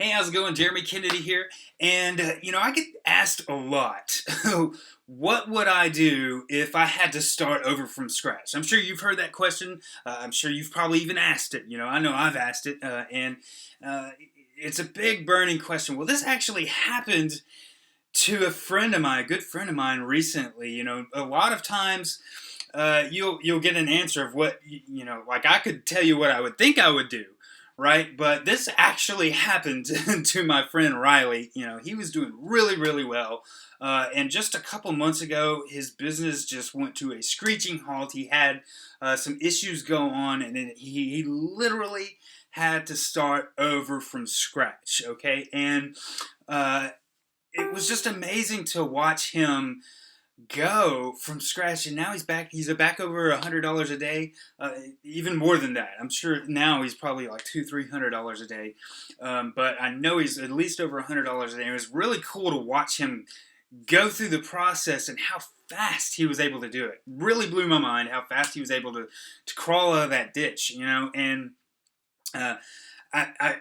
Hey, how's it going? Jeremy Kennedy here. And, I get asked a lot, what would I do if I had to start over from scratch? I'm sure you've heard that question. I'm sure you've probably even asked it. I know I've asked it. And it's a big burning question. Well, this actually happened to a friend of mine, a good friend of mine recently. A lot of times you'll get an answer of what like I could tell you what I would think I would do, right? But this actually happened to my friend Riley. He was doing really, really well, and just a couple months ago, his business just went to a screeching halt. He had some issues go on, and then he literally had to start over from scratch. Okay, and it was just amazing to watch him go from scratch, and now he's back over $100 a day, even more than that. I'm sure now he's probably like $200-300 a day, but I know he's at least over $100 a day. It was really cool to watch him go through the process and how fast he was able to do it. Really blew my mind how fast he was able to crawl out of that ditch, and uh, I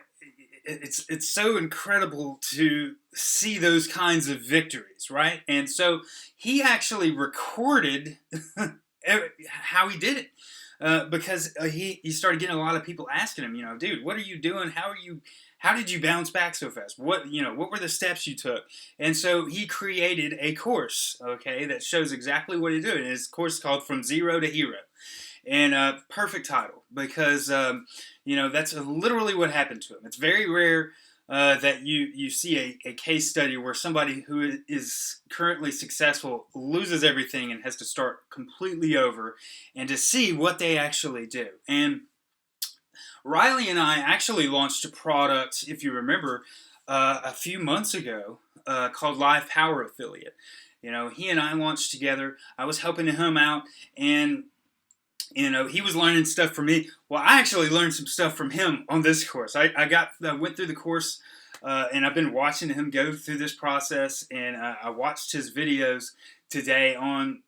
it's so incredible to see those kinds of victories, right? And so he actually recorded how he did it, because he started getting a lot of people asking him, dude, what are you doing? How did you bounce back so fast? What were the steps you took? And so he created a course, okay, that shows exactly what he did. And his course is called From Zero to Hero. And perfect title because that's literally what happened to him. It's very rare that you see a case study where somebody who is currently successful loses everything and has to start completely over, and to see what they actually do. And Riley and I actually launched a product, if you remember, a few months ago, called Live Power Affiliate. He and I launched together. I was helping him out, and he was learning stuff from me. Well, I actually learned some stuff from him on this course. I went through the course, and I've been watching him go through this process, and I watched his videos today on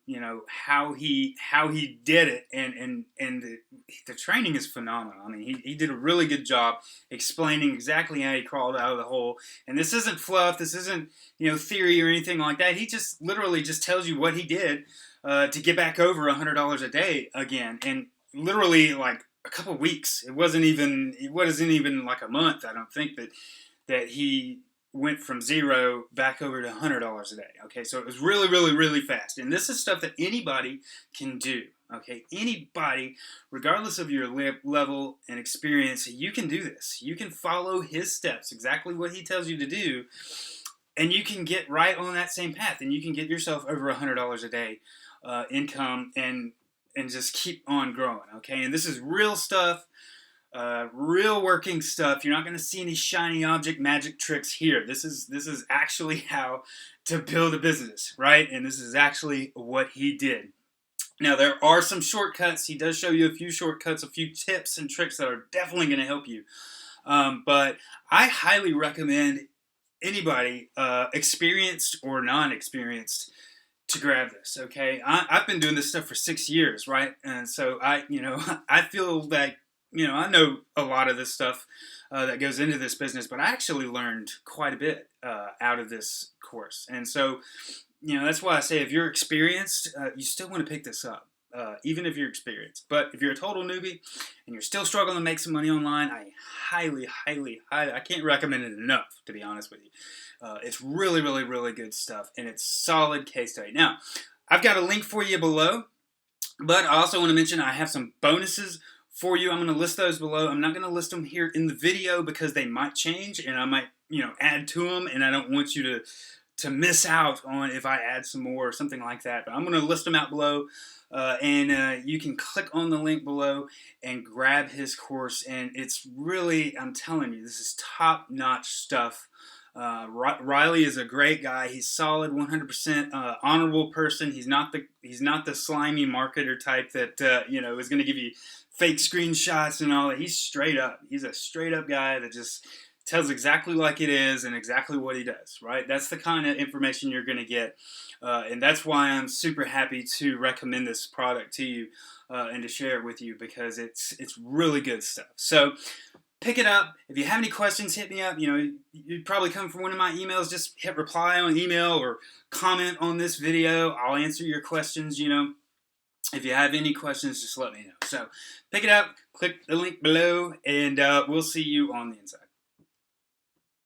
how he did it, and the training is phenomenal. I mean, he did a really good job explaining exactly how he crawled out of the hole. And this isn't fluff. This isn't theory or anything like that. He just literally just tells you what he did to get back over $100 a day again, and literally like a couple weeks. It wasn't even like a month. I don't think that he went from zero back over to $100 a day. Okay, so it was really, really, really fast, and this is stuff that anybody can do. Okay, anybody, regardless of your level and experience, you can do this. You can follow his steps, exactly what he tells you to do, and you can get right on that same path, and you can get yourself over $100 a day income, and just keep on growing. Okay, and this is real stuff, real working stuff. You're not going to see any shiny object magic tricks here. This is actually how to build a business, right? And this is actually what he did. Now, there are some shortcuts. He does show you a few shortcuts, a few tips and tricks that are definitely going to help you. But I highly recommend anybody, experienced or non-experienced, to grab this. Okay, I've been doing this stuff for 6 years, right? And so I feel like I know a lot of this stuff that goes into this business, but I actually learned quite a bit out of this course. And so that's why I say, if you're experienced, you still want to pick this up. Even if you're experienced. But if you're a total newbie and you're still struggling to make some money online, I highly, highly, highly, I can't recommend it enough, to be honest with you. It's really, really, really good stuff, and it's solid case study. Now, I've got a link for you below, but I also want to mention I have some bonuses for you. I'm going to list those below. I'm not going to list them here in the video because they might change, and I might, add to them, and I don't want you to miss out on if I add some more or something like that. But I'm going to list them out below. And you can click on the link below and grab his course, and it's really, I'm telling you, this is top-notch stuff. Riley is a great guy. He's solid, 100% honorable person. He's not the slimy marketer type that is going to give you fake screenshots and all that. He's straight up. He's a straight up guy that just tells exactly like it is and exactly what he does, right? That's the kind of information you're going to get, and that's why I'm super happy to recommend this product to you and to share it with you, because it's really good stuff. So pick it up. If you have any questions, hit me up. You'd probably come from one of my emails. Just hit reply on email or comment on this video. I'll answer your questions. If you have any questions, just let me know. So pick it up, click the link below, and we'll see you on the inside.